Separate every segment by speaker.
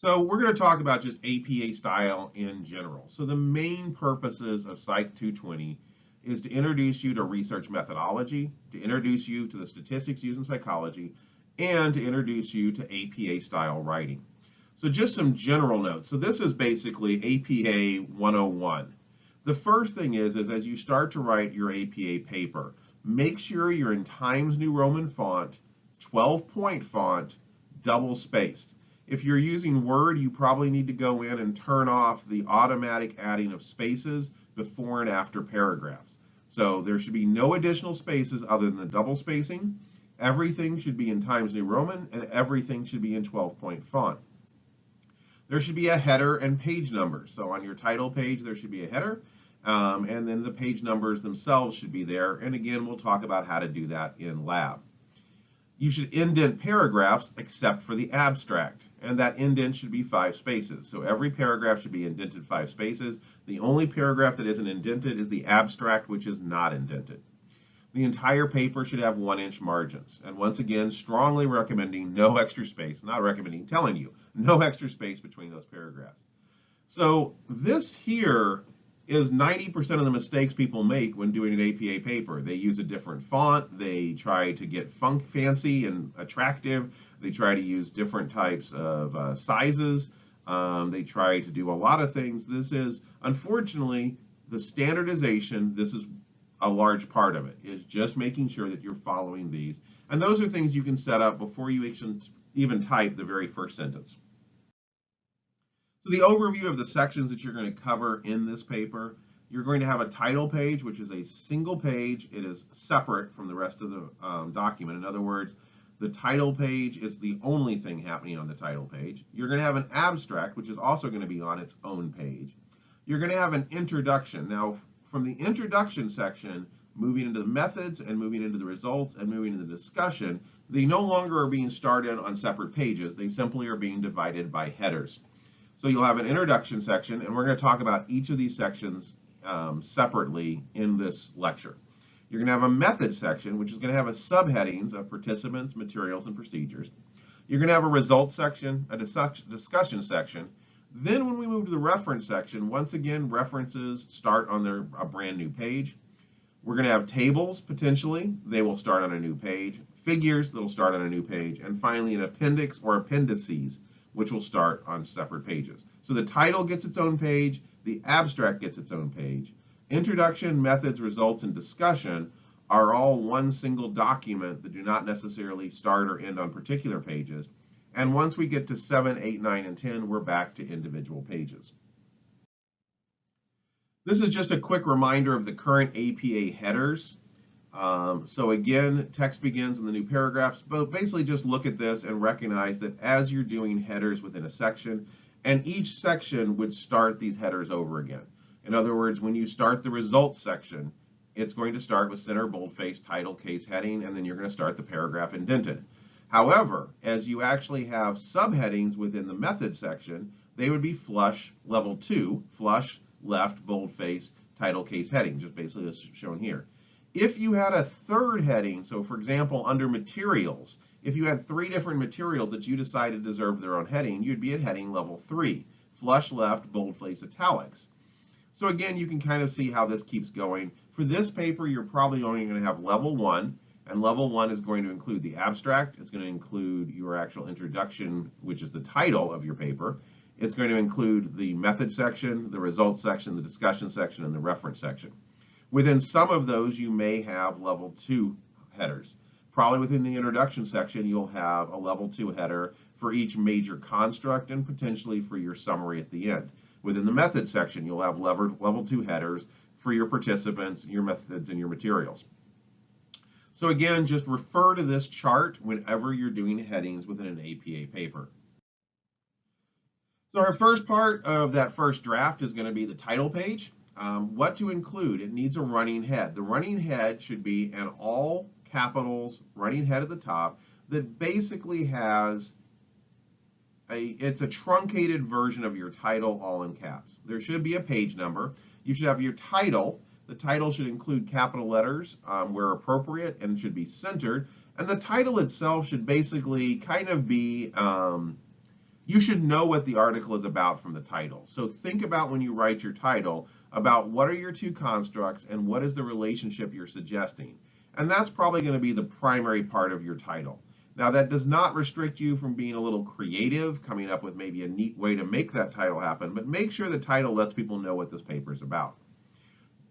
Speaker 1: So we're going to talk about just APA style in general. So the main purposes of Psych 220 is to introduce you to research methodology, to introduce you to the statistics used in psychology, and to introduce you to APA style writing. So just some general notes. So this is basically APA 101. The first thing is as you start to write your APA paper, make sure you're in Times New Roman font, 12-point font, double spaced. If you're using Word, you probably need to go in and turn off the automatic adding of spaces before and after paragraphs. So there should be no additional spaces other than the double spacing. Everything should be in Times New Roman, and everything should be in 12-point font. There should be a header and page numbers. So on your title page, there should be a header, and then the page numbers themselves should be there. And again, we'll talk about how to do that in lab. You should indent paragraphs except for the abstract, and that indent should be 5 spaces. So every paragraph should be indented 5 spaces. The only paragraph that isn't indented is the abstract, which is not indented. The entire paper should have 1-inch margins. And once again, strongly recommending no extra space, not recommending, telling you, no extra space between those paragraphs. So this here is 90% of the mistakes people make when doing an APA paper. They use a different font, they try to get fancy and attractive, they try to use different types of sizes, they try to do a lot of things. This is, unfortunately, the standardization, this is a large part of it, is just making sure that you're following these. And those are things you can set up before you even type the very first sentence. So the overview of the sections that you're going to cover in this paper, you're going to have a title page, which is a single page. It is separate from the rest of the document. In other words, the title page is the only thing happening on the title page. You're going to have an abstract, which is also going to be on its own page. You're going to have an introduction. Now, from the introduction section, moving into the methods and moving into the results and moving into the discussion, they no longer are being started on separate pages. They simply are being divided by headers. So you'll have an introduction section, and we're going to talk about each of these sections separately in this lecture. You're going to have a method section, which is going to have a subheadings of participants, materials, and procedures. You're going to have a results section, a discussion section. Then when we move to the reference section, once again, references start on a brand new page. We're going to have tables, potentially. They will start on a new page. Figures that will start on a new page. And finally, an appendix or appendices, which will start on separate pages. So the title gets its own page, the abstract gets its own page. Introduction, methods, results, and discussion are all one single document that do not necessarily start or end on particular pages. And once we get to 7, 8, 9, and 10, we're back to individual pages. This is just a quick reminder of the current APA headers. So again, text begins in the new paragraphs, but basically just look at this and recognize that as you're doing headers within a section, and each section would start these headers over again. In other words, when you start the results section, it's going to start with center, boldface, title, case, heading, and then you're going to start the paragraph indented. However, as you actually have subheadings within the method section, they would be flush, level 2, flush, left, boldface, title, case, heading, just basically as shown here. If you had a third heading, so for example, under materials, if you had 3 different materials that you decided deserve their own heading, you'd be at heading level 3, flush, left, boldface, italics. So again, you can kind of see how this keeps going. For this paper, you're probably only going to have level 1. And level 1 is going to include the abstract. It's going to include your actual introduction, which is the title of your paper. It's going to include the method section, the results section, the discussion section, and the reference section. Within some of those, you may have level 2 headers. Probably within the introduction section, you'll have a level 2 header for each major construct and potentially for your summary at the end. Within the method section, you'll have level 2 headers for your participants, your methods, and your materials. So again, just refer to this chart whenever you're doing headings within an APA paper. So our first part of that first draft is going to be the title page. What to include? It needs a running head. The running head should be an all capitals running head at the top that basically has it's a truncated version of your title all in caps. There should be a page number. You should have your title. The title should include capital letters where appropriate and should be centered. And the title itself should basically kind of be, You should know what the article is about from the title. So think about when you write your title about what are your two constructs and what is the relationship you're suggesting. And that's probably going to be the primary part of your title. Now, that does not restrict you from being a little creative, coming up with maybe a neat way to make that title happen, but make sure the title lets people know what this paper is about.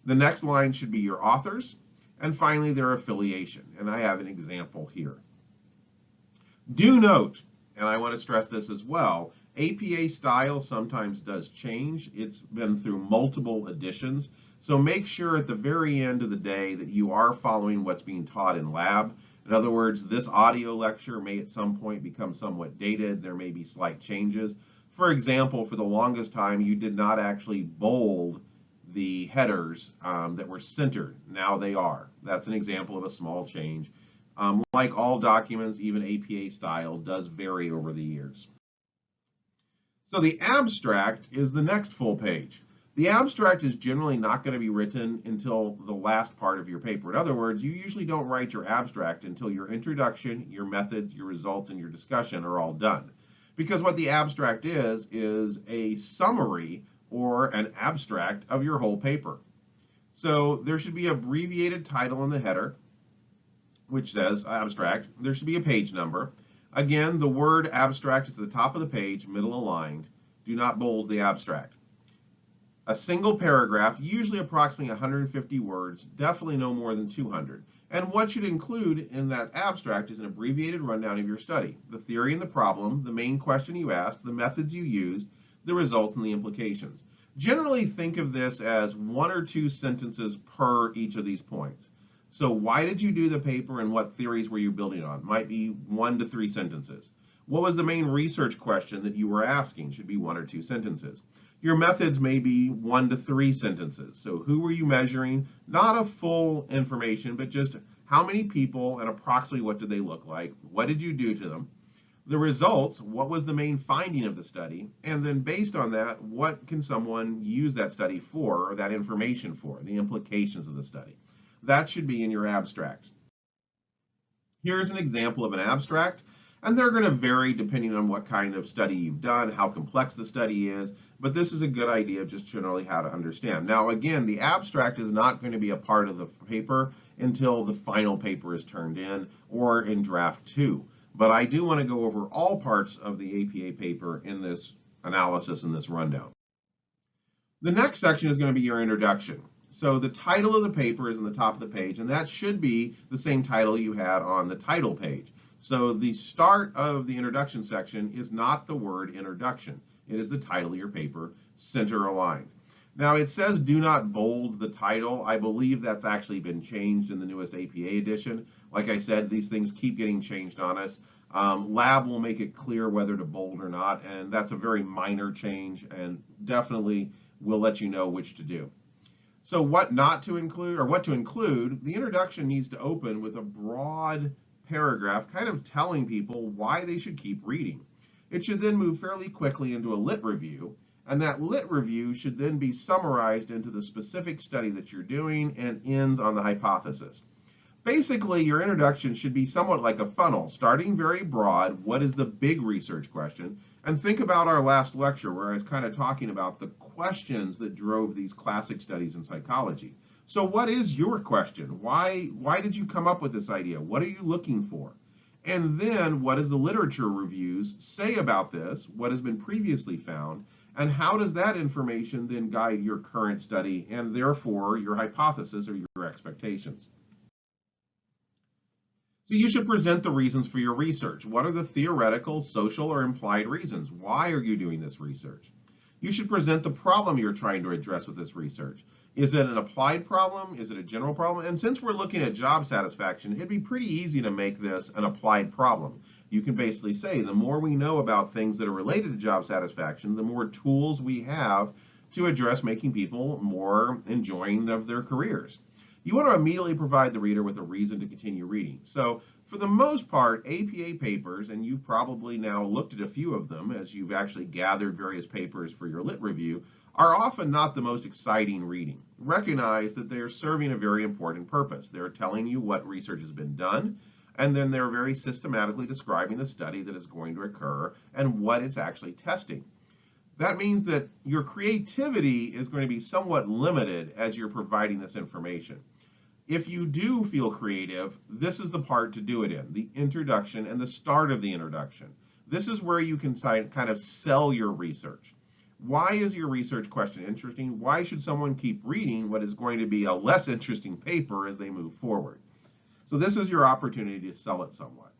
Speaker 1: The next line should be your authors, and finally their affiliation. And I have an example here. Do note, and I want to stress this as well, APA style sometimes does change. It's been through multiple editions. So make sure at the very end of the day that you are following what's being taught in lab. In other words, this audio lecture may at some point become somewhat dated. There may be slight changes. For example, for the longest time, you did not actually bold the headers that were centered. Now they are. That's an example of a small change. Like all documents, even APA style does vary over the years. So the abstract is the next full page. The abstract is generally not going to be written until the last part of your paper. In other words, you usually don't write your abstract until your introduction, your methods, your results, and your discussion are all done. Because what the abstract is a summary or an abstract of your whole paper. So there should be an abbreviated title in the header, which says abstract. There should be a page number. Again, the word abstract is at the top of the page, middle aligned. Do not bold the abstract. A single paragraph, usually approximately 150 words, definitely no more than 200. And what should include in that abstract is an abbreviated rundown of your study, the theory and the problem, the main question you asked, the methods you used, the results, and the implications. Generally think of this as 1 or 2 sentences per each of these points. So why did you do the paper and what theories were you building on? Might be 1 to 3 sentences. What was the main research question that you were asking? Should be 1 or 2 sentences. Your methods may be 1 to 3 sentences. So who were you measuring? Not a full information, but just how many people and approximately what did they look like? What did you do to them? The results, what was the main finding of the study? And then based on that, what can someone use that study for, or that information for, the implications of the study? That should be in your abstract. Here's an example of an abstract, and they're going to vary depending on what kind of study you've done, how complex the study is, but this is a good idea of just generally how to understand. Now again, the abstract is not going to be a part of the paper until the final paper is turned in or in draft 2. But I do want to go over all parts of the APA paper in this analysis and this rundown. The next section is going to be your introduction. So the title of the paper is on the top of the page, and that should be the same title you had on the title page. So the start of the introduction section is not the word introduction. It is the title of your paper, center aligned. Now it says do not bold the title. I believe that's actually been changed in the newest APA edition. Like I said, these things keep getting changed on us. Lab will make it clear whether to bold or not, and that's a very minor change, and definitely will let you know which to do. So what not to include, or what to include, the introduction needs to open with a broad paragraph kind of telling people why they should keep reading. It should then move fairly quickly into a lit review, and that lit review should then be summarized into the specific study that you're doing and ends on the hypothesis. Basically, your introduction should be somewhat like a funnel, starting very broad, what is the big research question, and think about our last lecture where I was kind of talking about the questions that drove these classic studies in psychology. So what is your question? Why did you come up with this idea? What are you looking for? And then what does the literature reviews say about this? What has been previously found? And how does that information then guide your current study and therefore your hypothesis or your expectations? So you should present the reasons for your research. What are the theoretical, social, or implied reasons? Why are you doing this research? You should present the problem you're trying to address with this research. Is it an applied problem? Is it a general problem? And since we're looking at job satisfaction, it'd be pretty easy to make this an applied problem. You can basically say the more we know about things that are related to job satisfaction, the more tools we have to address making people more enjoying of their careers. You want to immediately provide the reader with a reason to continue reading. So for the most part, APA papers, and you've probably now looked at a few of them as you've actually gathered various papers for your lit review, are often not the most exciting reading. Recognize that they are serving a very important purpose. They're telling you what research has been done. And then they're very systematically describing the study that is going to occur and what it's actually testing. That means that your creativity is going to be somewhat limited as you're providing this information. If you do feel creative, this is the part to do it in, the introduction and the start of the introduction. This is where you can kind of sell your research. Why is your research question interesting? Why should someone keep reading what is going to be a less interesting paper as they move forward? So this is your opportunity to sell it somewhat.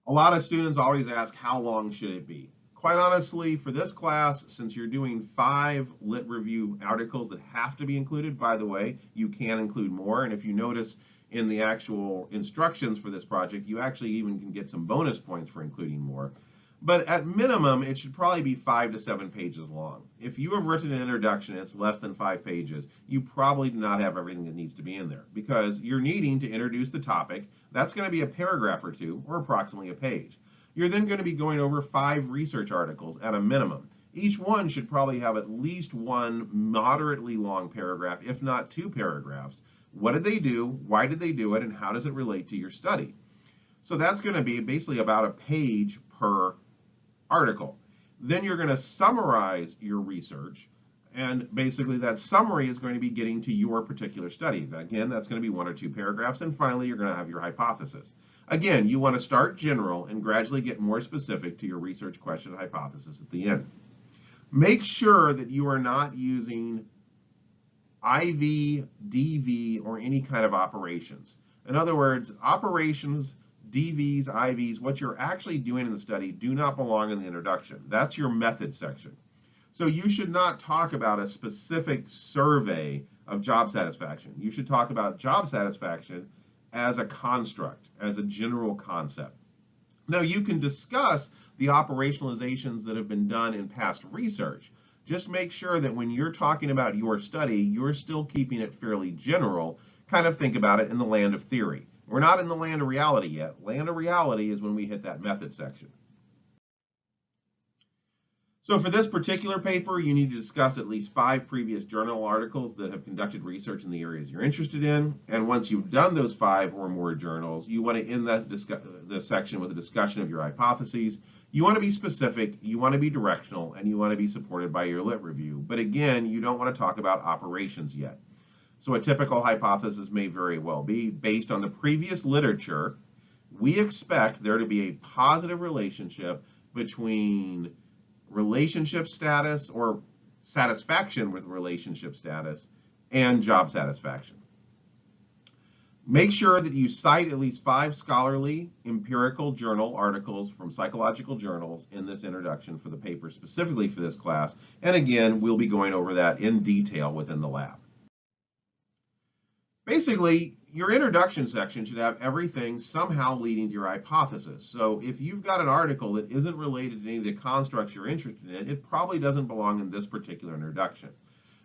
Speaker 1: A lot of students always ask, how long should it be? Quite honestly, for this class, since you're doing 5 lit review articles that have to be included, by the way, you can include more. And if you notice in the actual instructions for this project, you actually even can get some bonus points for including more. But at minimum, it should probably be 5 to 7 pages long. If you have written an introduction and it's less than 5 pages, you probably do not have everything that needs to be in there, because you're needing to introduce the topic. That's going to be a paragraph or 2, or approximately a page. You're then going to be going over 5 research articles at a minimum. Each one should probably have at least 1 moderately long paragraph, if not 2 paragraphs. What did they do? Why did they do it? And how does it relate to your study? So that's going to be basically about a page per article. Then you're going to summarize your research, and basically that summary is going to be getting to your particular study. Again, that's going to be 1 or 2 paragraphs, and finally you're going to have your hypothesis. Again, you want to start general and gradually get more specific to your research question and hypothesis at the end. Make sure that you are not using IV, DV, or any kind of operations. In other words, operations, DVs, IVs, what you're actually doing in the study do not belong in the introduction. That's your method section. So you should not talk about a specific survey of job satisfaction. You should talk about job satisfaction as a construct, as a general concept. Now, you can discuss the operationalizations that have been done in past research. Just make sure that when you're talking about your study, you're still keeping it fairly general. Kind of think about it in the land of theory. We're not in the land of reality yet. Land of reality is when we hit that method section. So for this particular paper, you need to discuss at least 5 previous journal articles that have conducted research in the areas you're interested in. And once you've done those 5 or more journals, you want to end the section with a discussion of your hypotheses. You want to be specific, you want to be directional, and you want to be supported by your lit review. But again, you don't want to talk about operations yet. So a typical hypothesis may very well be, based on the previous literature, we expect there to be a positive relationship between relationship status or satisfaction with relationship status and job satisfaction. Make sure that you cite at least 5 scholarly empirical journal articles from psychological journals in this introduction for the paper specifically for this class. And again, we'll be going over that in detail within the lab. Basically, your introduction section should have everything somehow leading to your hypothesis. So if you've got an article that isn't related to any of the constructs you're interested in, it probably doesn't belong in this particular introduction.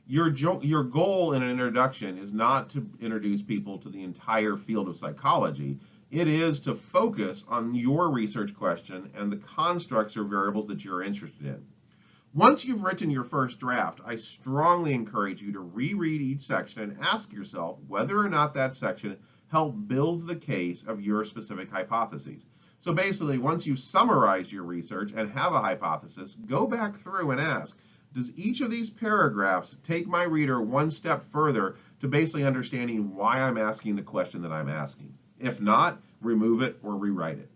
Speaker 1: Your goal in an introduction is not to introduce people to the entire field of psychology. It is to focus on your research question and the constructs or variables that you're interested in. Once you've written your first draft, I strongly encourage you to reread each section and ask yourself whether or not that section helped build the case of your specific hypotheses. So basically, once you've summarized your research and have a hypothesis, go back through and ask, does each of these paragraphs take my reader one step further to basically understanding why I'm asking the question that I'm asking? If not, remove it or rewrite it.